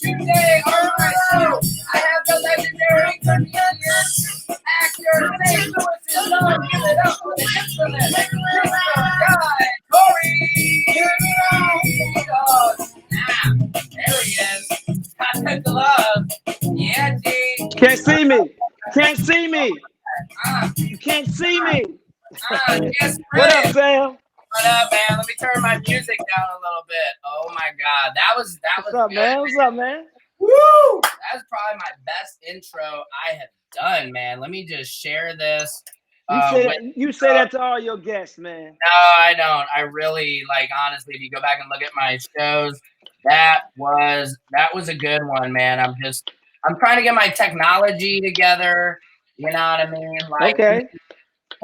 Today on my show, I have the legendary comedian, actor, St. Louis' own. Give it up for the instrument, Mr. Guy Corey. There he is. Got the glove. Yeah, G. Can't see me. Can't see me. Uh, You can't see me. yes, What up, Chris. Sam? What up, man? Let me turn my music down a little bit. Oh my God, that was What's up, good. man? What's up, man? Woo! That's probably my best intro I have done, man. Let me just share this. You say that to all your guests, man. No, I don't. I really honestly. If you go back and look at my shows, that was a good one, man. I'm trying to get my technology together. You know what I mean? Okay.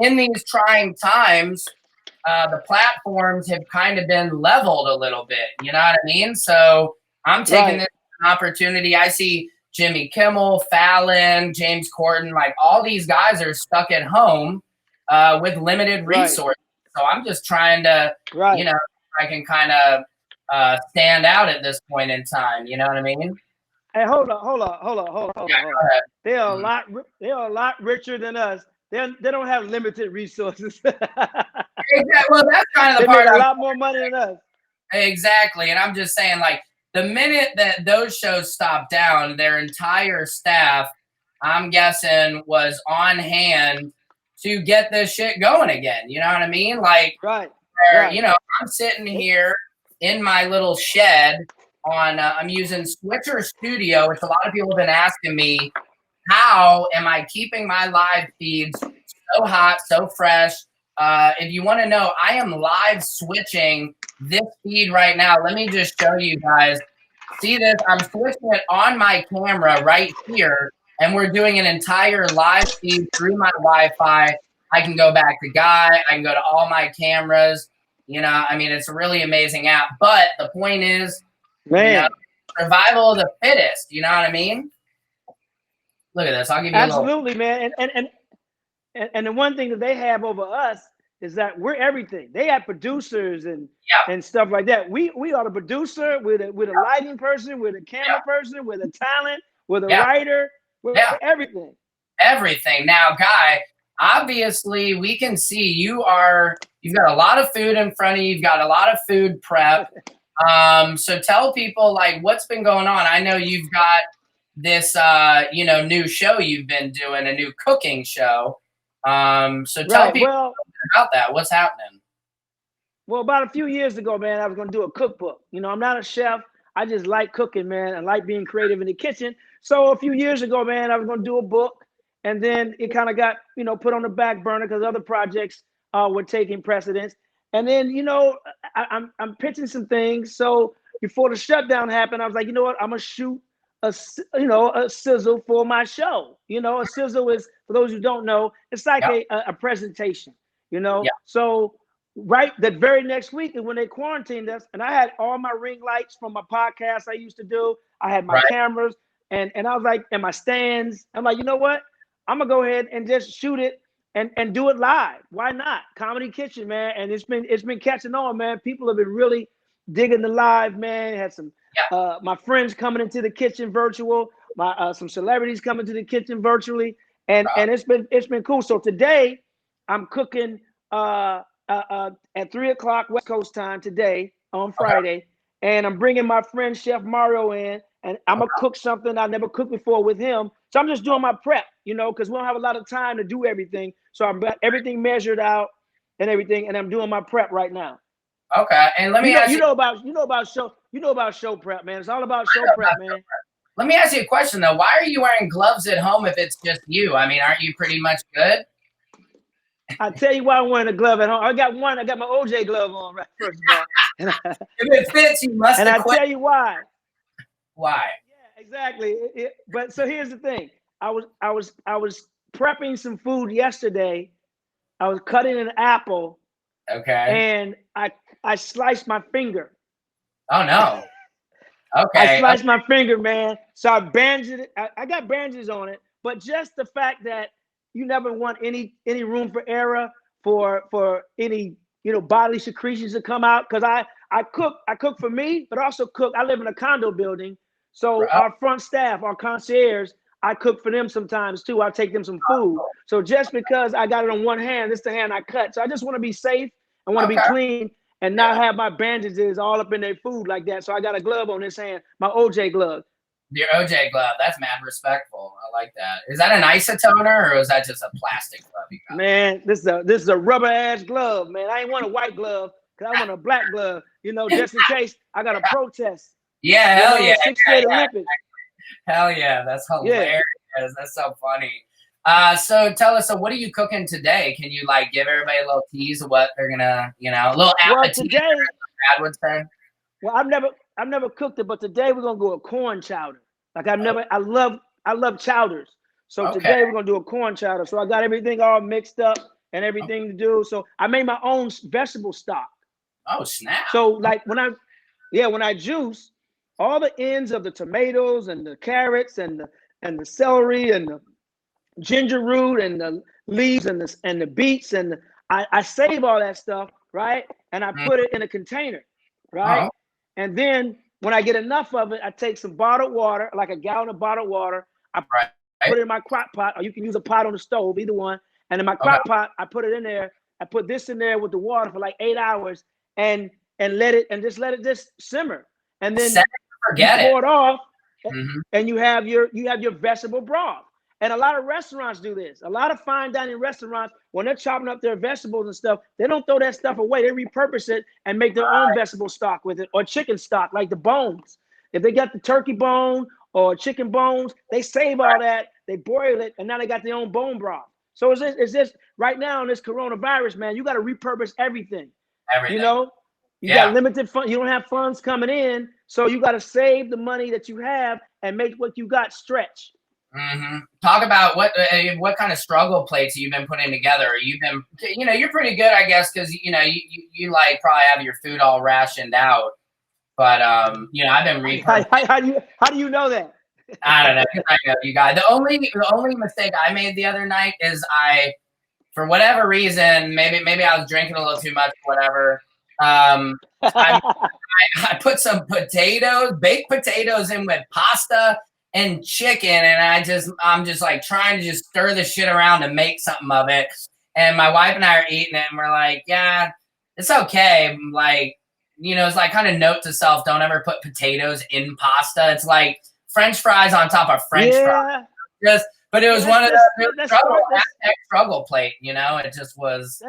In these trying times, the platforms have kind of been leveled a little bit. You know what I mean? So I'm taking this opportunity. I see Jimmy Kimmel, Fallon, James Corden, all these guys are stuck at home with limited resources. So I'm just trying to, I can kind of stand out at this point in time. You know what I mean? Hey, hold on. They are a lot richer than us. They don't have limited resources. Exactly. Well, that's kind of the they part. Make a lot more money than us. Exactly, and I'm just saying, the minute that those shows stopped down, their entire staff, I'm guessing, was on hand to get this shit going again. You know what I mean? You know, I'm sitting here in my little shed on. I'm using Switcher Studio, which a lot of people have been asking me, how am I keeping my live feeds so hot, so fresh? If you want to know, I am live switching this feed right now. Let me just show you guys. See this? I'm switching it on my camera right here, and we're doing an entire live feed through my Wi-Fi. I can go back to Guy. I can go to all my cameras. You know, I mean, it's a really amazing app. But the point is, man, survival of the fittest. You know what I mean? Look at this. I'll give you absolutely, man. And the one thing that they have over us is that we're everything. They have producers and stuff like that. We are the producer, with a lighting person, with a camera person, with a talent, with a writer, with everything. Everything. Now, Guy, obviously we can see you've got a lot of food in front of you. You've got a lot of food prep. So tell people what's been going on. I know you've got this new show you've been doing, a new cooking show. So tell people about that. What's happening? Well, about a few years ago, man, I was going to do a cookbook. You know, I'm not a chef. I just like cooking, man. I like being creative in the kitchen. So a few years ago, man, I was going to do a book, and then it kind of got, put on the back burner because other projects were taking precedence. And then, I'm pitching some things. So before the shutdown happened, I was like, you know what? I'm going to shoot a sizzle for my show. A sizzle is, for those who don't know, it's like a presentation, So that very next week is when they quarantined us, and I had all my ring lights from my podcast I used to do. I had my cameras, and I was like, and my stands. I'm like, you know what? I'm gonna go ahead and just shoot it and do it live. Why not? Comedy Kitchen, man. And it's been catching on, man. People have been really digging the live, man. Had some my friends coming into the kitchen virtual, some celebrities coming to the kitchen virtually, and it's been cool. So today I'm cooking at 3:00 West Coast time today on Friday, and I'm bringing my friend Chef Mario in, and I'm gonna cook something I never cooked before with him. So I'm just doing my prep, because we don't have a lot of time to do everything. So I've got everything measured out and everything, and I'm doing my prep right now. Okay. And let me ask you. You know about show prep, man. It's all about show prep, man. Let me ask you a question though. Why are you wearing gloves at home if it's just you? I mean, aren't you pretty much good? I tell you why I'm wearing a glove at home. I got my OJ glove on, right? First of all, If it fits, you must and have I quit. tell you why. Why? Yeah, exactly. But so here's the thing. I was prepping some food yesterday. I was cutting an apple, Okay. and I sliced my finger. Oh no. I Okay. sliced my finger, man. So I bandaged it. I got bandages on it, but just the fact that you never want any room for error for any bodily secretions to come out. Because I cook for me, but also cook. I live in a condo building, so Oh, our front staff, our concierge, I cook for them sometimes too. I take them some food. So just because I got it on one hand, this is the hand I cut. So I just want to be safe. I want to be okay. clean and not have my bandages all up in their food like that. So I got a glove on this hand, my OJ glove. Your OJ glove. That's mad respectful. I like that. Is that an isotoner or is that just a plastic glove you got? Man, this is a rubber ass glove, man. I ain't want a white glove because I want a black glove, just in case I got a protest. Yeah, hell yeah. 6th State Olympics. Hell yeah. That's hilarious. Yeah. That's so funny. So tell us, so what are you cooking today? Can you like give everybody a little tease of what they're gonna, a little appetizer, today, Dad would say? Well, I've never cooked it, but today we're gonna go a corn chowder. Like I love chowders. So today we're gonna do a corn chowder. So I got everything all mixed up and everything to do. So I made my own vegetable stock. Oh snap! So like when I juice, all the ends of the tomatoes and the carrots and the celery and the ginger root and the leaves and the beets and I save all that stuff, right? And I put it in a container, right? And then when I get enough of it, I take some bottled water, like a gallon of bottled water. I put it in my crock pot, or you can use a pot on the stove, either one. And in my crock pot, I put it in there. I put this in there with the water for like 8 hours, and let it just simmer. And then you pour it off, and you have your vegetable broth. And a lot of restaurants do this. A lot of fine dining restaurants, when they're chopping up their vegetables and stuff, they don't throw that stuff away. They repurpose it and make their own vegetable stock with it, or chicken stock, like the bones. If they got the turkey bone or chicken bones, they save all that, they boil it, and now they got their own bone broth. So it's just right now in this coronavirus, man, you got to repurpose everything. Everything. You got limited funds. You don't have funds coming in, so you got to save the money that you have and make what you got stretch. Mm-hmm. Talk about what kind of struggle plates you've been putting together. You've been, you're pretty good, I guess, because you like probably have your food all rationed out. But I've been repurposing. How do you know that? I don't know. I know you guys. The only mistake I made the other night is for whatever reason, maybe I was drinking a little too much, whatever. I put some baked potatoes in with pasta and chicken, and I'm just like trying to just stir the shit around to make something of it. And my wife and I are eating it, and we're like, yeah, it's okay. Like, it's like kind of note to self: don't ever put potatoes in pasta. It's like French fries on top of French fries. But it was one of those struggle plate. It just was.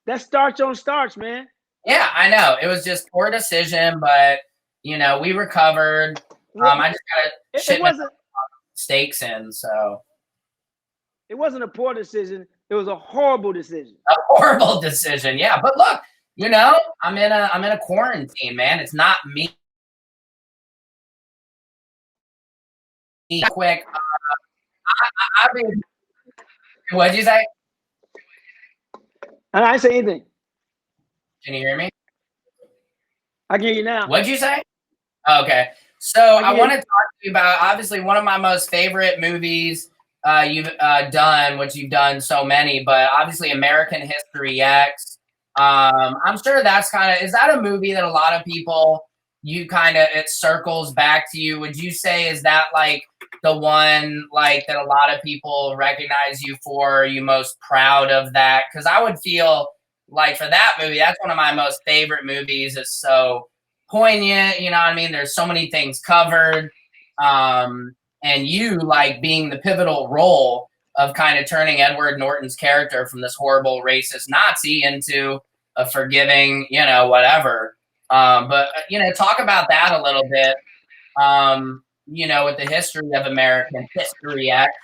That's starch on starch, man. Yeah, I know. It was just poor decision, but we recovered. I just got shit steaks in, so it wasn't a poor decision. It was a horrible decision. A horrible decision, yeah. But look, I'm in a quarantine, man. It's not me. Quick. What'd you say? I didn't say anything. Can you hear me? I can hear you now. What'd you say? Okay. So I want to talk to you about, obviously, one of my most favorite movies you've done, which you've done so many, but obviously American History X. I'm sure that's is that a movie that a lot of people, it circles back to you? Would you say, is that like the one like that a lot of people recognize you for? Are you most proud of that? Because I would feel like for that movie, that's one of my most favorite movies. It's so poignant, you know what I mean? There's so many things covered. And you like being the pivotal role of kind of turning Edward Norton's character from this horrible racist Nazi into a forgiving, you know, whatever. But you know, talk about that a little bit. You know, with the history of American History X.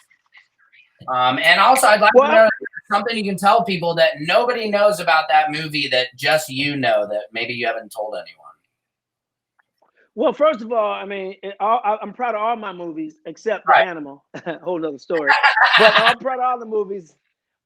And also, I'd like to know something you can tell people that nobody knows about that movie that just you know that maybe you haven't told anyone. Well, first of all, I mean, I'm proud of all my movies except The Right. Animal. Whole other story. But I'm proud of all the movies.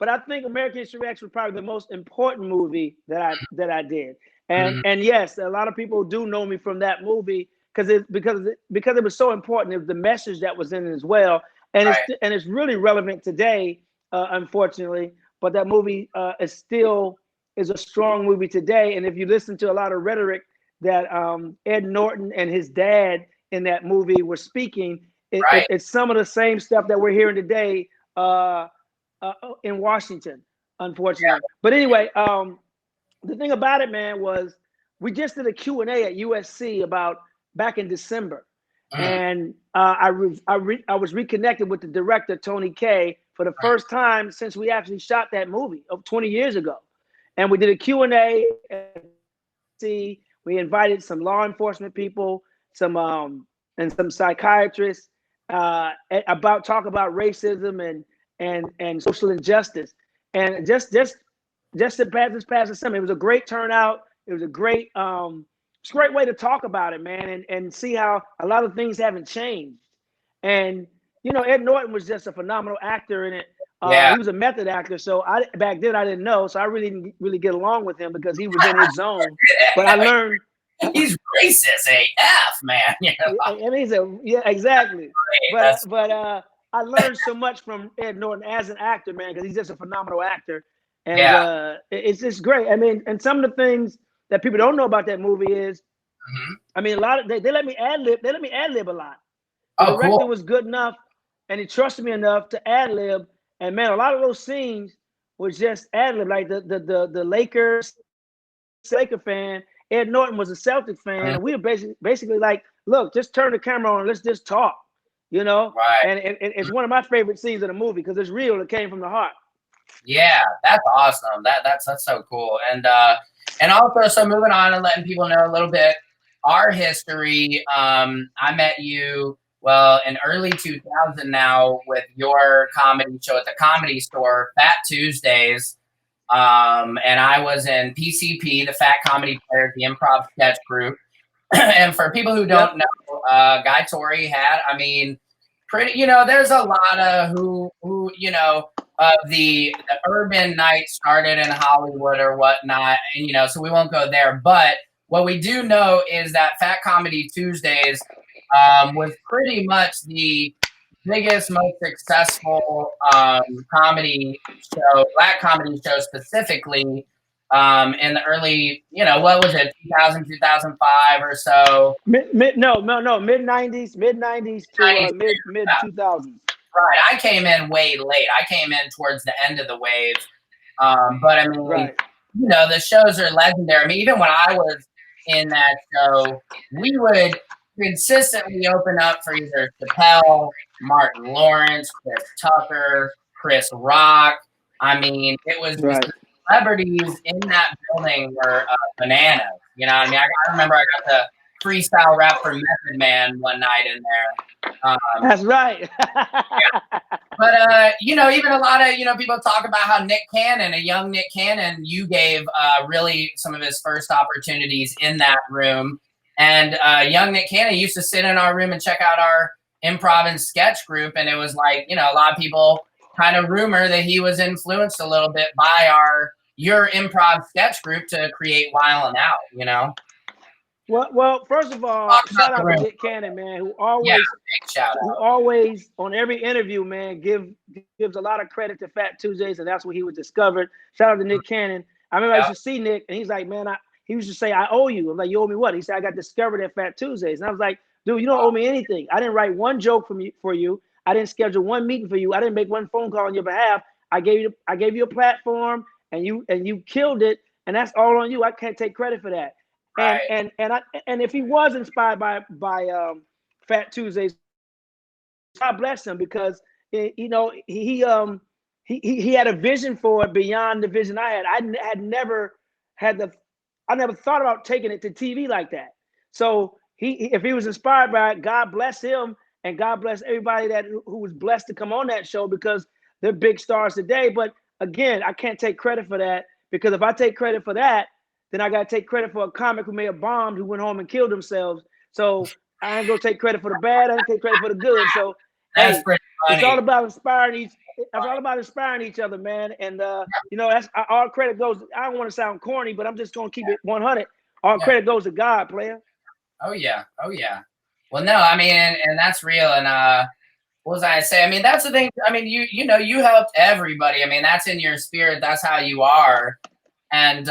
But I think American History X was probably the most important movie that I did. And yes, a lot of people do know me from that movie because it was so important. It was the message that was in it as well, and it's really relevant today, unfortunately. But that movie is a strong movie today. And if you listen to a lot of rhetoric that Ed Norton and his dad in that movie were speaking, it's some of the same stuff that we're hearing today in Washington, unfortunately. Yeah. But anyway, the thing about it, man, was we just did a Q&A at USC back in December. And I was reconnected with the director, Tony Kaye, for the first time since we actually shot that movie 20 years ago. And we did a Q&A at USC. We invited some law enforcement people, and some psychiatrists talk about racism and social injustice. And just this past December, it was a great turnout. It was a great way to talk about it, man, and see how a lot of things haven't changed. And you know, Ed Norton was just a phenomenal actor in it. He was a method actor, so back then I didn't know, so I really didn't really get along with him because he was in his zone. But I learned he's racist AF, man. You know? I mean, exactly. But I learned so much from Ed Norton as an actor, man, because he's just a phenomenal actor, and it's just great. I mean, and some of the things that people don't know about that movie is, I mean, a lot of they let me ad lib. They let me ad lib a lot. The director was good enough, and he trusted me enough to ad lib. And man, a lot of those scenes was just ad lib. Like the Lakers Laker fan, Ed Norton was a Celtic fan, and we were basically like, look, just turn the camera on, let's just talk, you know. And it's one of my favorite scenes of the movie because it's real. It came from the heart. Yeah, that's awesome. That's so cool. And also, so moving on and letting people know a little bit our history. I met you in early 2000 now with your comedy show at the Comedy Store, Fat Tuesdays. And I was in PCP, the Fat Comedy Players, the improv sketch group. And for people who don't know, Guy Torrey had, I mean, pretty, you know, there's a lot of who you know, the urban night started in Hollywood or whatnot, and you know, so we won't go there. But what we do know is that Fat Comedy Tuesdays was pretty much the biggest, most successful comedy show, black comedy show specifically, in the early, you know, what was it, 2000, 2005 or so? Mid 90s to mid 2000s. Right. I came in way late. I came in towards the end of the wave. But I mean, you know, the shows are legendary. I mean, even when I was in that show, we would consistently open up for either Chappelle, Martin Lawrence, Chris Tucker, Chris Rock. I mean, it was the celebrities in that building were bananas. You know what I mean? I remember I got to freestyle rap for Method Man one night in there. That's right. But, you know, even a lot of, you know, people talk about how Nick Cannon, a young Nick Cannon, you gave really some of his first opportunities in that room. And young Nick Cannon used to sit in our room and check out our improv and sketch group. And it was like, you know, a lot of people kind of rumor that he was influenced a little bit by your improv sketch group to create Wild 'N Out, you know? Well, first of all, shout out to Nick Cannon, man, who always on every interview, man, gives a lot of credit to Fat Tuesdays, and that's where he was discovered. Shout out to Nick Cannon. I remember I used to see Nick, and he's like, man, he used to say, I owe you. I'm like, you owe me what? He said, I got discovered at Fat Tuesdays. And I was like, dude, you don't owe me anything. I didn't write one joke for you. I didn't schedule one meeting for you. I didn't make one phone call on your behalf. I gave you a platform, and you killed it, and that's all on you. I can't take credit for that. And if he was inspired by Fat Tuesdays, God bless him, because you know he had a vision for it beyond the vision I had. I had never I never thought about taking it to TV like that. So if he was inspired by it, God bless him, and God bless everybody who was blessed to come on that show, because they're big stars today. But again, I can't take credit for that, because if I take credit for that, then I got to take credit for a comic who may have bombed, who went home and killed themselves. So I ain't gonna take credit for the bad. I ain't take credit for the good. So That's hey, pretty funny. it's all about inspiring each. It's all about inspiring each other, man. And that's all credit goes. I don't want to sound corny, but I'm just gonna keep it 100. All credit goes to God, player. Oh yeah. Well, no, I mean, and that's real. And what was I say? I mean, that's the thing. I mean, you helped everybody. I mean, that's in your spirit. That's how you are. And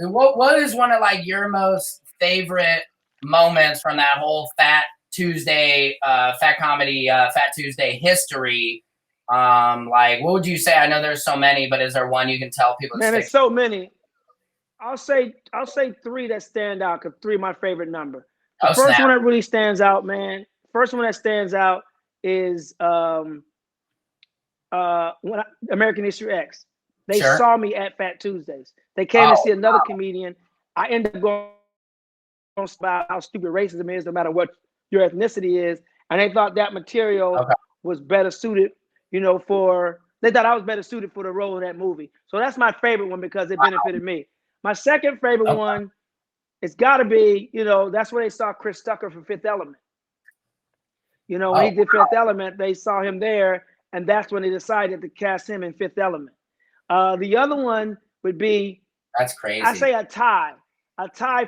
what is one of like your most favorite moments from that whole Fat Tuesday, Fat Comedy, Fat Tuesday history? Like, what would you say? I know there's so many, but is there one you can tell people? Man, there's so many. I'll say 3 that stand out, because 3 my favorite number. The first one that really stands out, man. First one that stands out is American History X. They saw me at Fat Tuesdays. They came to see another comedian. I ended up going about how stupid racism is, no matter what your ethnicity is, and they thought that material was better suited, for. They thought I was better suited for the role in that movie. So that's my favorite one, because it benefited me. My second favorite one, it's got to be, that's where they saw Chris Tucker from Fifth Element. When he did Fifth Element, they saw him there, and that's when they decided to cast him in Fifth Element. The other one would be, that's crazy. I say a tie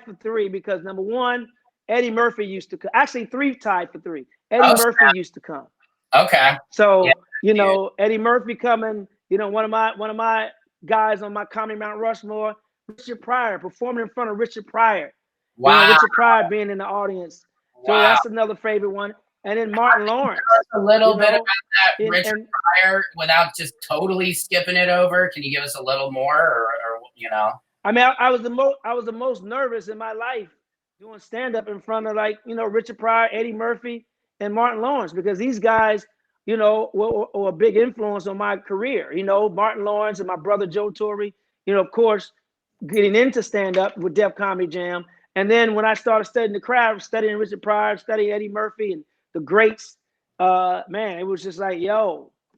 for 3, because number 1, Eddie Murphy used to come. Actually, 3 tied for 3. Eddie Murphy used to come. Okay. So Eddie Murphy coming. One of my guys on my Comedy Mount Rushmore, Richard Pryor, performing in front of Richard Pryor. Wow. Richard Pryor being in the audience. So that's another favorite one. And then Martin Lawrence. A little bit about that Richard Pryor without just totally skipping it over. Can you give us a little more, or I mean, I was the most nervous in my life doing stand-up in front of Richard Pryor, Eddie Murphy, and Martin Lawrence, because these guys, were a big influence on my career. Martin Lawrence and my brother Joe Torre, of course, getting into stand-up with Def Comedy Jam. And then when I started studying the craft, studying Richard Pryor, studying Eddie Murphy and the greats, man, it was just like,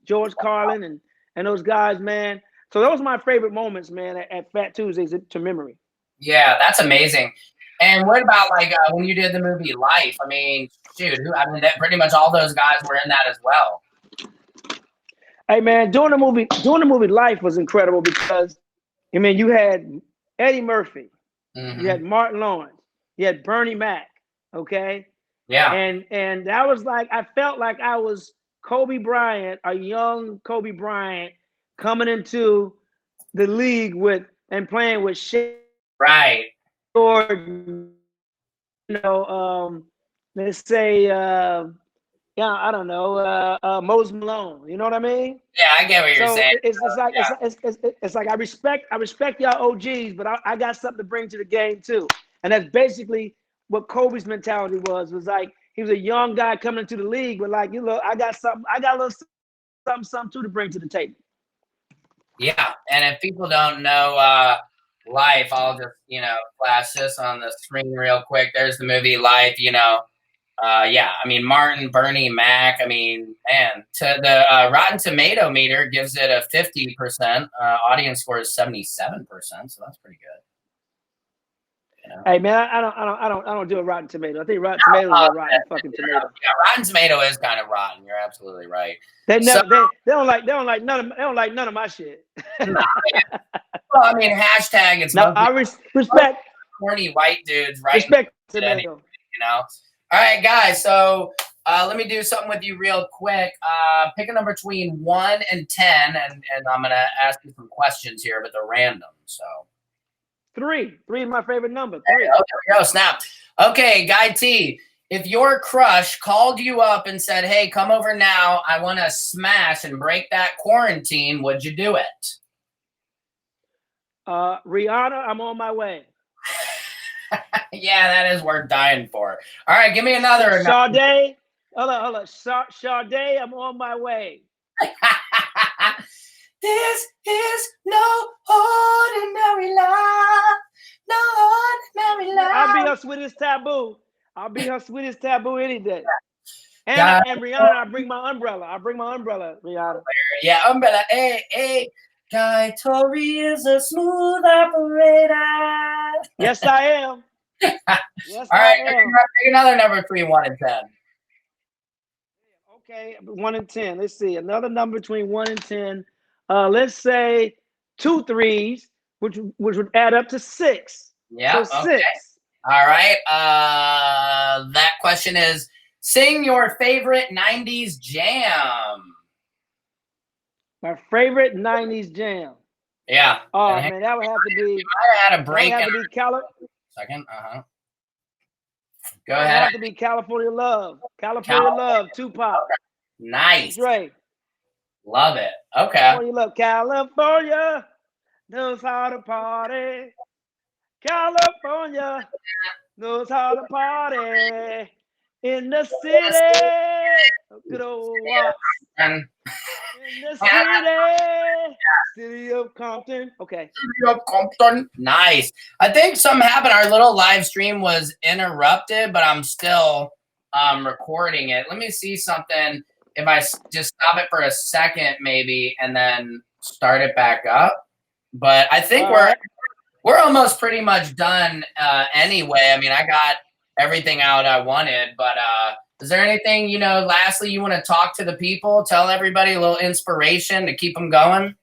George Carlin and those guys, man. So those are my favorite moments, man, at Fat Tuesdays to memory. Yeah, that's amazing. And what about when you did the movie Life? I mean, shoot, that pretty much all those guys were in that as well. Hey, man, doing the movie Life was incredible, because you had Eddie Murphy, you had Martin Lawrence, you had Bernie Mac, okay? Yeah. And that was I felt like I was Kobe Bryant, a young Kobe Bryant, coming into the league and playing with Shaq. Right. Jordan, let's say, I don't know, Moses Malone. You know what I mean? Yeah, I get what you're saying. It's like I respect y'all OGs, but I got something to bring to the game too. And that's basically what Kobe's mentality was like, he was a young guy coming into the league, but I got a little something too to bring to the table. Yeah, and if people don't know Life, I'll just flash this on the screen real quick. There's the movie Life. I mean, Martin, Bernie Mac. I mean, man, to the Rotten Tomato meter gives it a 50%. Audience score is 77%, so that's pretty good. Hey man, I don't do a Rotten Tomato. I think Rotten Tomato is a rotten fucking tomato. Yeah, Rotten Tomato is kind of rotten. You're absolutely right. They don't like none of my shit. Well, I mean, hashtag it's. No, I respect corny white dudes, right? Respect tomato. All right, guys. So let me do something with you real quick. Pick a number between 1 and 10, and I'm gonna ask you some questions here, but they're random. So 3 is my favorite number. 3. Okay, there we go. Snap. Okay, Guy T. If your crush called you up and said, "Hey, come over now. I want to smash and break that quarantine," would you do it? Rihanna, I'm on my way. Yeah, that is worth dying for. All right, give me another. Sade, hold on. Sade, I'm on my way. This is no ordinary love. No ordinary love. I'll be her sweetest taboo. I'll be her sweetest taboo any day. God. And Rihanna, I bring my umbrella. Rihanna. Yeah, umbrella. Hey. Guy Tori is a smooth operator. Yes, I am. Yes, All right, I am. pick another number between 1 and 10. Okay, 1 and 10. Let's see. Another number between 1 and 10. Let's say 2 threes, which would add up to 6. Yeah. So okay. 6. All right. That question is: sing your favorite '90s jam. My favorite 90s jam. Yeah. Oh man, that would have to be. I had a break. That would have to be Second. Go That ahead. have to be California Love. California Love, Tupac. Nice. Dre. Love it. Okay. California Love. California knows how to party. California knows how to party. In the city. Good old Watts. In the city of Compton. Okay. City of Compton. Nice. I think something happened. Our little live stream was interrupted, but I'm still recording it. Let me see something. If I just stop it for a second, maybe, and then start it back up. But I think we're almost pretty much done anyway. I mean, I got everything out I wanted, but is there anything, lastly you want to talk to the people, tell everybody a little inspiration to keep them going?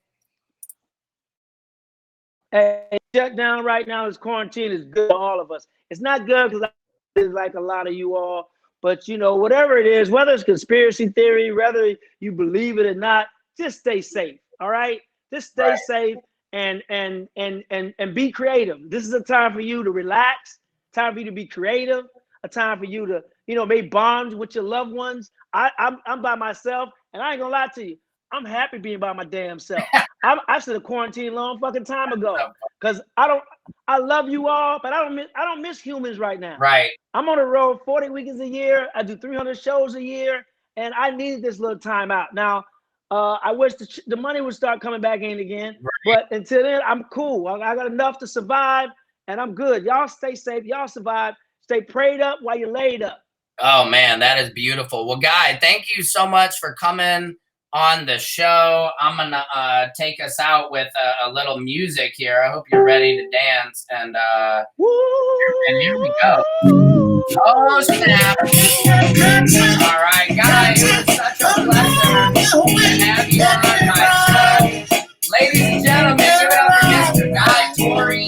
Hey, shut down right now. This quarantine is good for all of us. It's not good because I like a lot of you all, but whatever it is, whether it's conspiracy theory, whether you believe it or not, just stay safe. All right, just stay safe and be creative. This is a time for you to relax, time for you to be creative, a time for you to make bonds with your loved ones. I'm by myself, and I ain't gonna lie to you, I'm happy being by my damn self. I should have quarantined a long fucking time ago, because I love you all, but I don't miss humans right now. Right. I'm on the road 40 weekends a year. I do 300 shows a year, and I needed this little time out. Now, I wish the money would start coming back in again, but until then, I'm cool. I got enough to survive, and I'm good. Y'all stay safe. Y'all survive. Stay prayed up while you're laid up. Oh, man, that is beautiful. Well, Guy, thank you so much for coming on the show. I'm going to take us out with a little music here. I hope you're ready to dance. And here we go. Oh, snap. All right, guys, it was such a pleasure to have you on my show. Ladies and gentlemen, give it up for Mr. Guy Tori.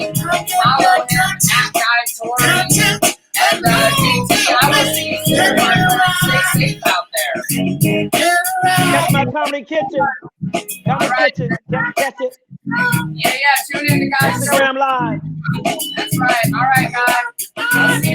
Follow him at Guy Tori. And DT, I will see you soon, my friend. Stay safe out there. That's my comedy kitchen. Kitchen. Catch it. Yeah. Tune in to Guy Tori. Instagram Live. That's right. All right, guys. I'll see